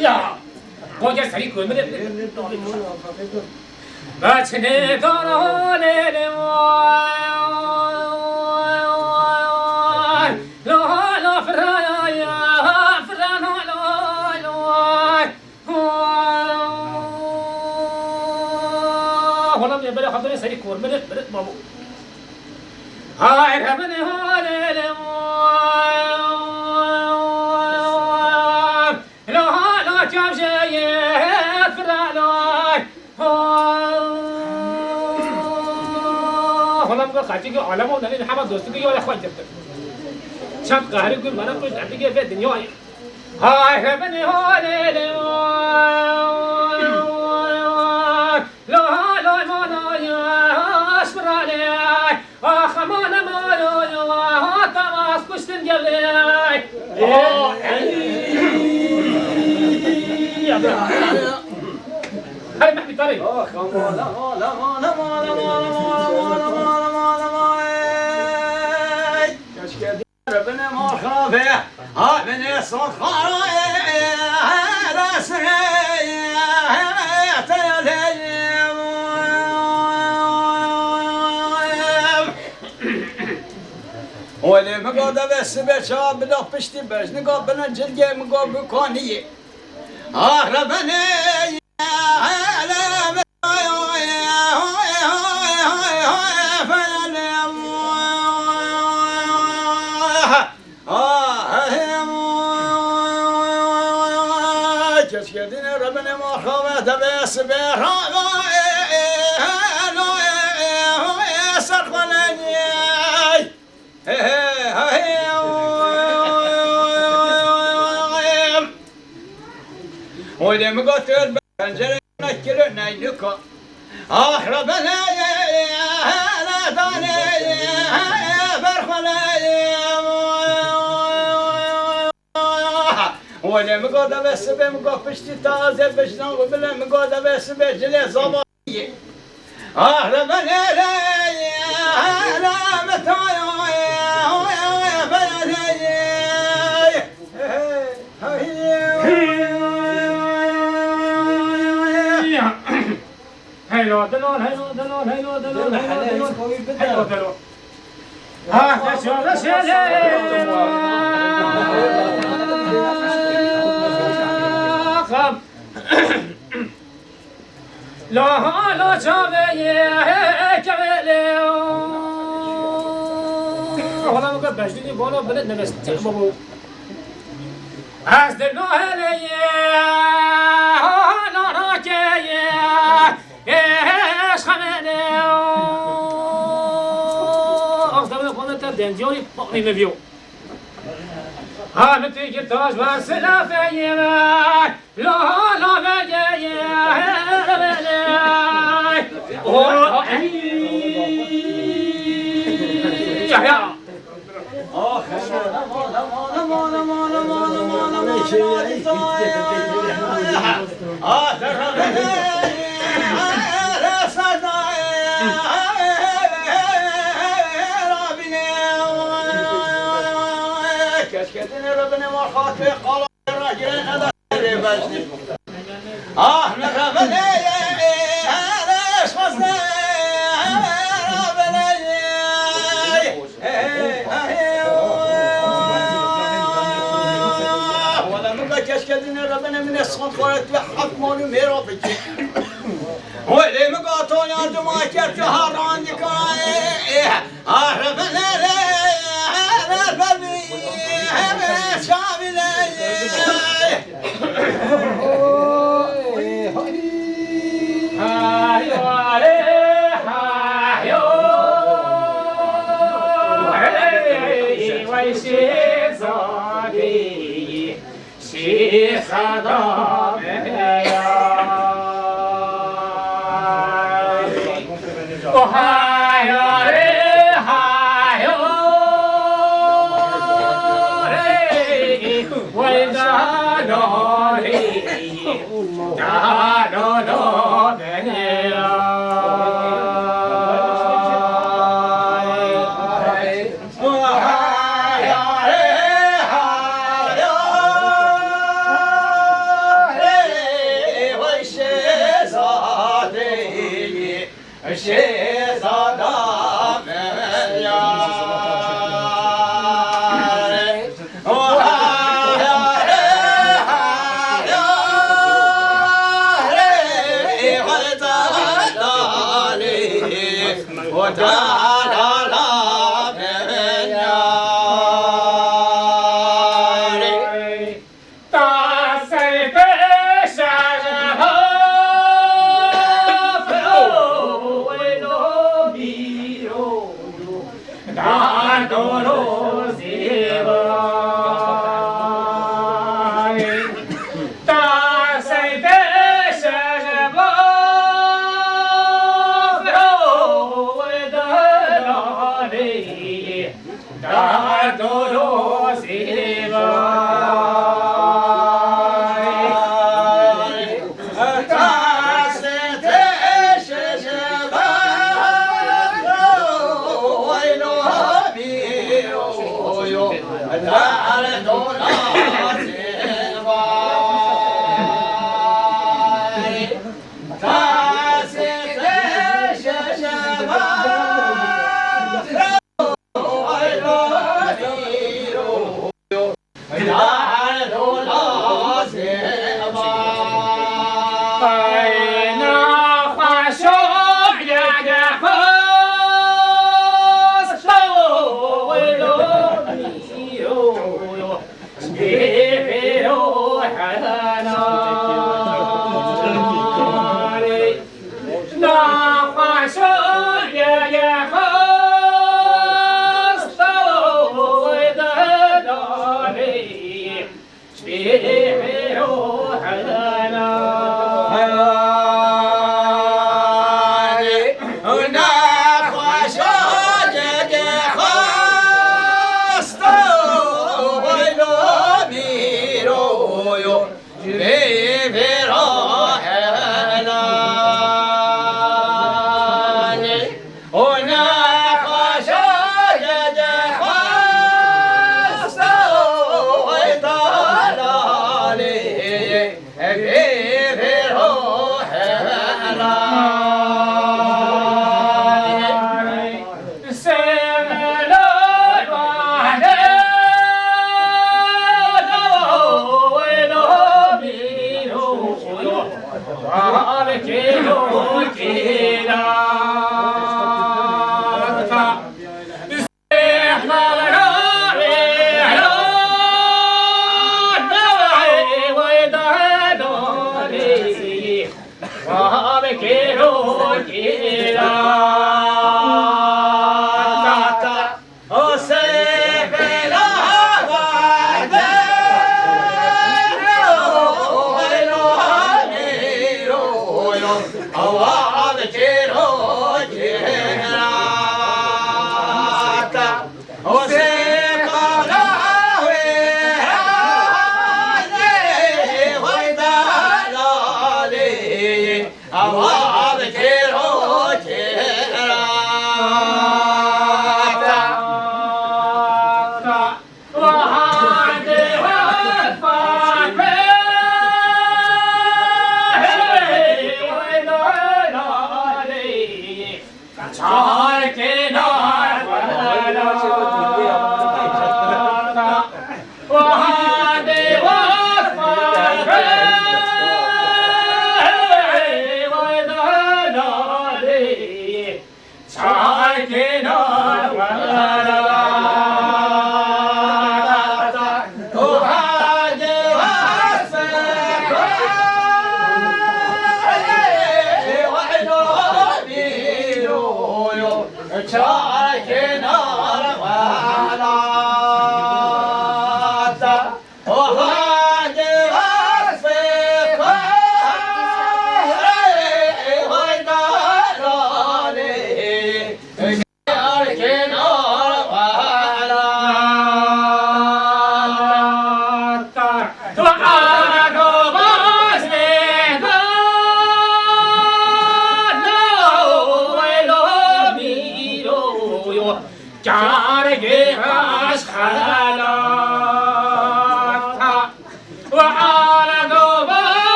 يا قوجة سري كل من بچه داران لا فرایا فرانا حالا میام برای خاطر سری کور برد بابو های رمن حاله لا جمشه فرالای حالا میگه خاطر که عالم و دلیل همه دوستی که یه خواهد جبت شب قهری کوی منم کوی دردی که به دنیا های رمن حاله لا مانای اسپرالی آخمان مانای تماس کشتن گلی هاي محمد طارق ربنا ما خافه ها من صوت ولی مقاده بس بچه بلا پشتی برش نگاه بنا جلگه مقا بکانیه ربنا ربنا ما خوات بس ولی مقاتل بنجره نکره نیلکا ربنا لا داني ولی مقاده بس به مقا پشتی تازه بشنم و بله مقاده بس به جلی زبانیه ربنا لا متایا هيلو دلول هيلو دلول هيلو دلول هيلو دلول ها تشوف لا جاوه جاوه حالا میگه بجدی بالا بلد نوشته بابو از دل نهلیه لا راکیه ايش خمنه اصلا خودت تا دنجوری پاکی میویو متی که تاج و سلافه لا بگه كشكتني ربنا ما خاطر قال الراجل هذا بجني ربنا ليش خصنا ربنا ولا من كشكتني ربنا من الصوت خالد حق مالو ميرو بيجي ولي مقاطون عندما ما كرت هاران دكاي ربنا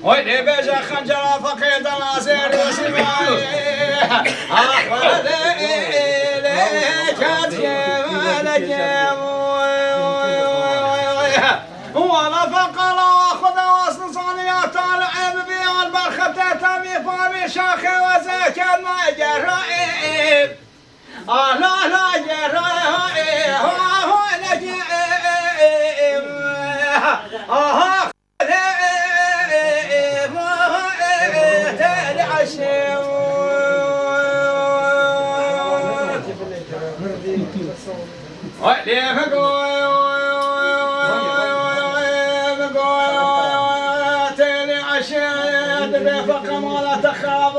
ويلي بيجا خنجرة فقيد العسير وسماعي أخبر ليك أتجيب ولا فقر وأخذ وصل صانيات العب بي البرخة تتمي فامي شاخي وزيك ما جرائب لا جرائب هو نجيب فقم ولا تخاف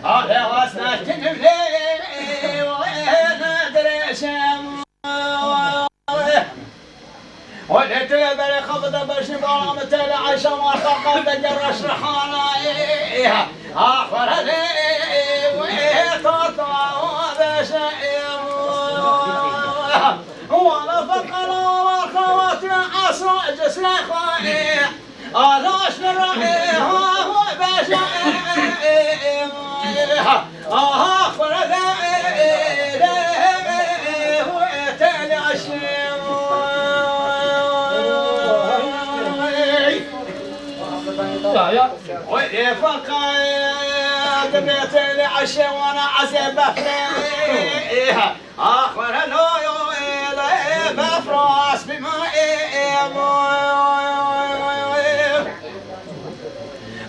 على واسنة تنفلي ونادر شام وليت يبري خفض بشي برامة العشا وخفض جرش رحاني أخبر لي ويتطلع بشيء ولا فقر ولا خوات عصر جسر خاني ألاش نرحي هو بشيء أخبر لي ويتلع شيء ويلي فقد بيت العشا وانا عزب بفريها اخبر له يويلي بفراس بمائي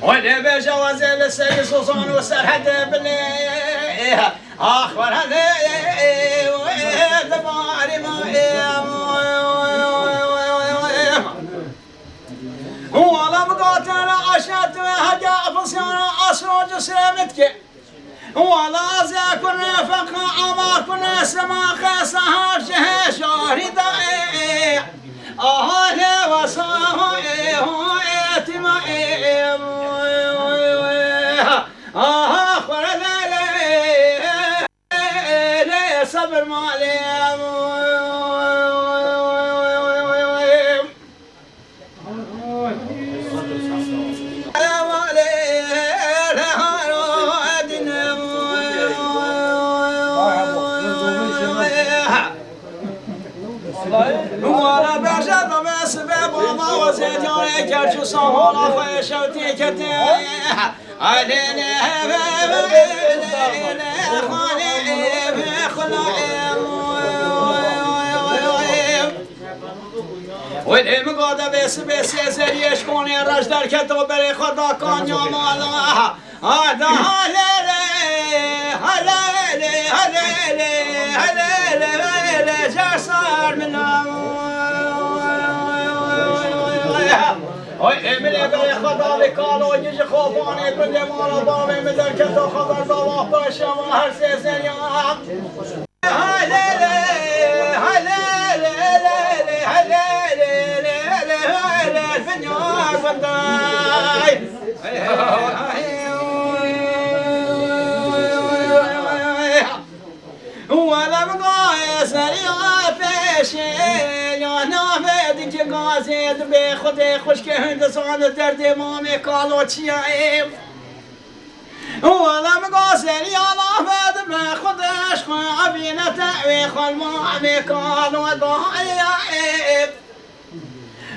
ويلي بجواز السيد سلطان وسرحد بليها اخبر لي ويد باري مائي ولا مقاتل عشت هجا فصيانا أسرج سلامتك ولا زاكن رفق عماكن سما خيصها شهي شهري دائي أهالي وصاهي هو إتمائي أخبر لي صبر مالي ولا بجد بسبب وما وزيد يريك شو صهولا خوي شوتي كتي علينا ولی مقاده بس زری شکونی رج در کتاب بری خدا کانیا مالا آده هلیلی جسر منام ولی ملی بری خدا بکالو جیج خوبانی کلی مالا دامی مدر کتا خبر دواه باشه و هر سی زریم ولا بقى سريعة فاشل أنا بدي جازيد بخدي خشك هند صعد درد مامي قالوا تشيعيب ولا بقى سريعة فاد بخدش عبينا تأوي خل مامي قالوا ضايعيب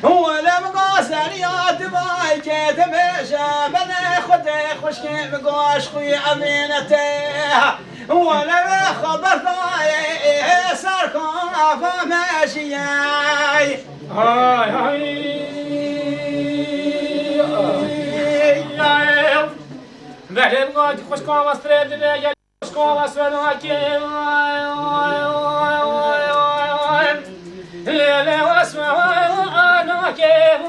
ولا بقى سريعة باي كتب شابنا خدي خشك بقاش خوي عبينته ولا خبر ضايع سركان فماشي هاي بعدين قاعد خوش كام استرد يا خوش كام اسود كي لا واسمع انا كيف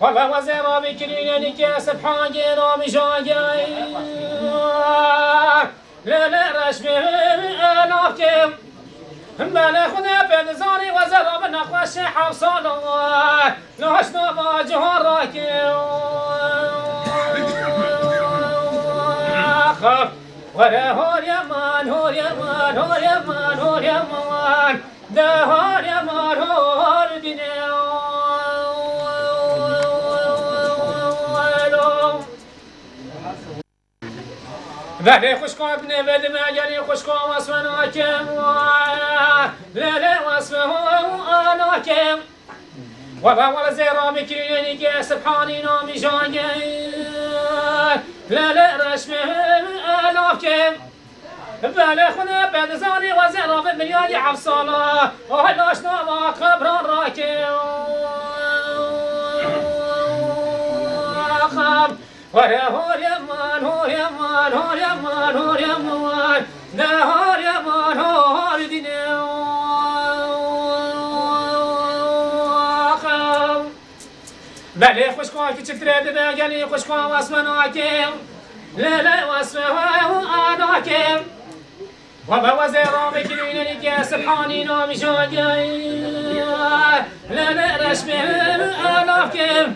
والله وزيرا بكريني كاسب حاجي نامي جاي لا لا رشمي نافكم بلا خنا بلزاني وزيرا بنقوش حوصانا لوش نما جهراكي ولا هور يمان هور يمان هور يمان هور يمان ده هور يمان هور دنيا بله خوشکا ابن بده مجانی خوشکا واسمنا کم لا واسمه انا کم ولا زيرا بكريني كي سبحاني نامي جاي لا رشمه الاكم بلا خنا بدزاني وزيرا بالمليان عفصالا وهلاش نما قبران راكم ورا هور يمان هور يمان هور يمان هور يمان لا هور يمان هور دينيو بله خوشکا که چتره بگنی خوشکا واسمنا کم لا واسمه انا کم و با وزیرا بکرینی که سبحانی نامی جاگی لا رشمه انا کم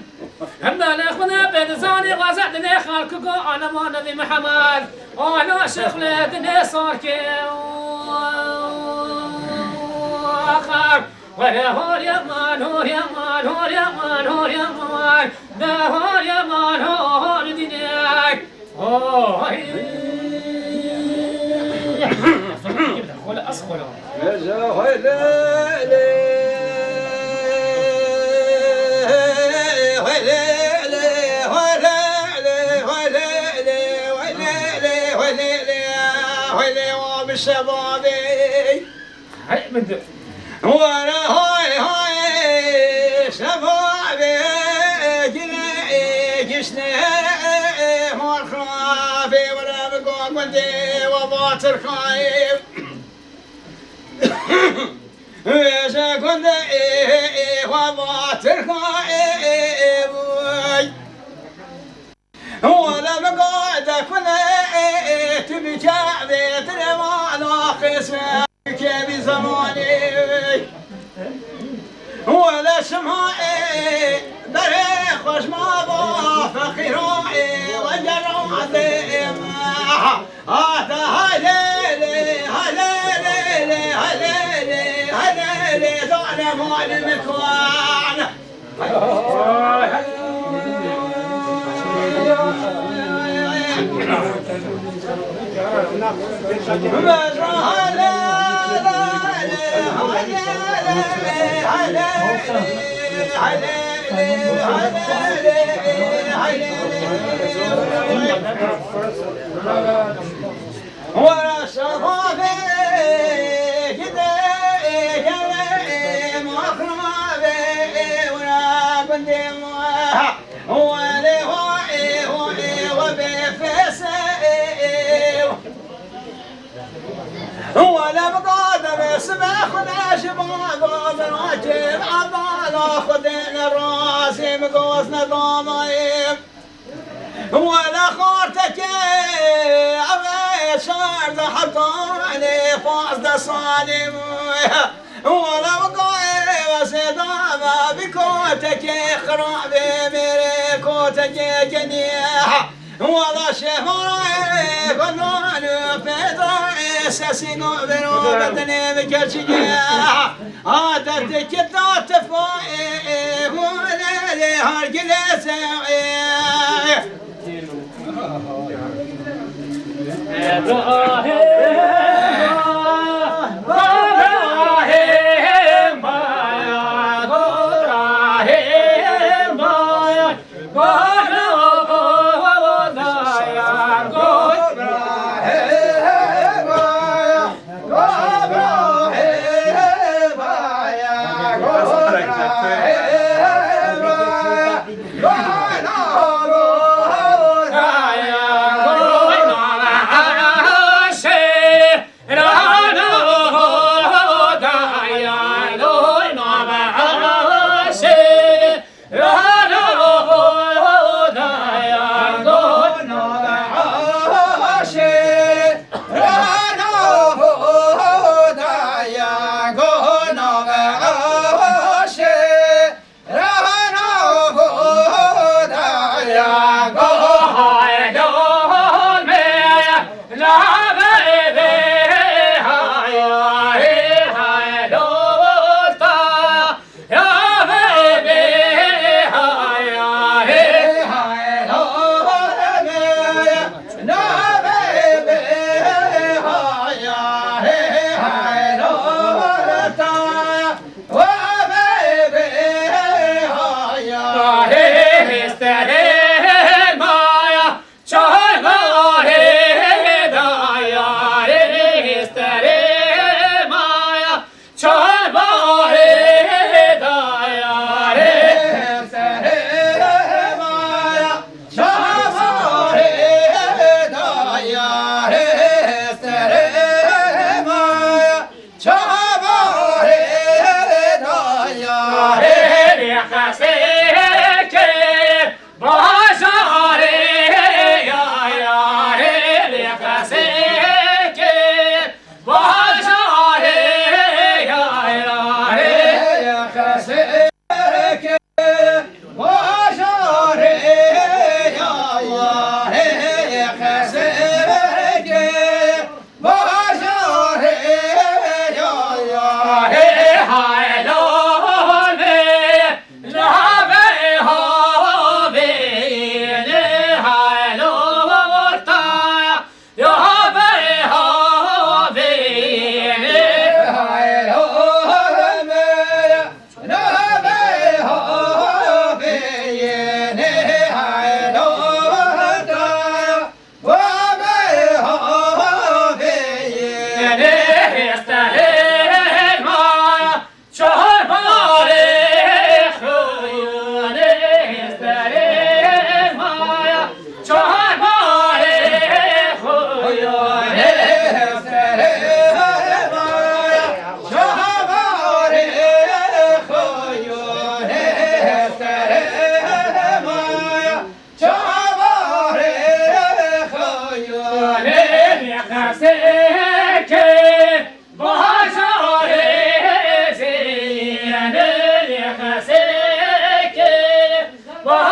بله خونه بدزانی غزد نخال کگا انا ما نبی محمد انا شغل نصار کم ولا هور يمان هور يمان هور يمان هور يمان ده هور يمان هور دينك ولا أصخر هاي من ولا هاي هاي شبابي جشني مرخافي ولا بقوم ودي وباطر خايف ايش كنت وباطر خايف ولا بقعد كنت تبي كعبي ترمى ناقص كيف زماني ولا شمائي دري خوش ما با فقيرائي وجرعتي هذا هليلي هليلي هليلي هليلي ظالم المكوان ورا شرابي كده كلام مخرمه ورا قدام ولي هوي هوي وبفسي ولا بقادر اسمع خداش بقادر راجل عضال خدنا راسي مقوسنا ضمايم ولا خورتك عبي شارد حطاني فاصد صالم ولا بقاي وسدامة بكوتك خرابي ميري كوتك جنيح ولا شفاي فضل فضل سسينو برو بدني بكشجاع عادتك تطفئ ولا لي هرجل سعي Bah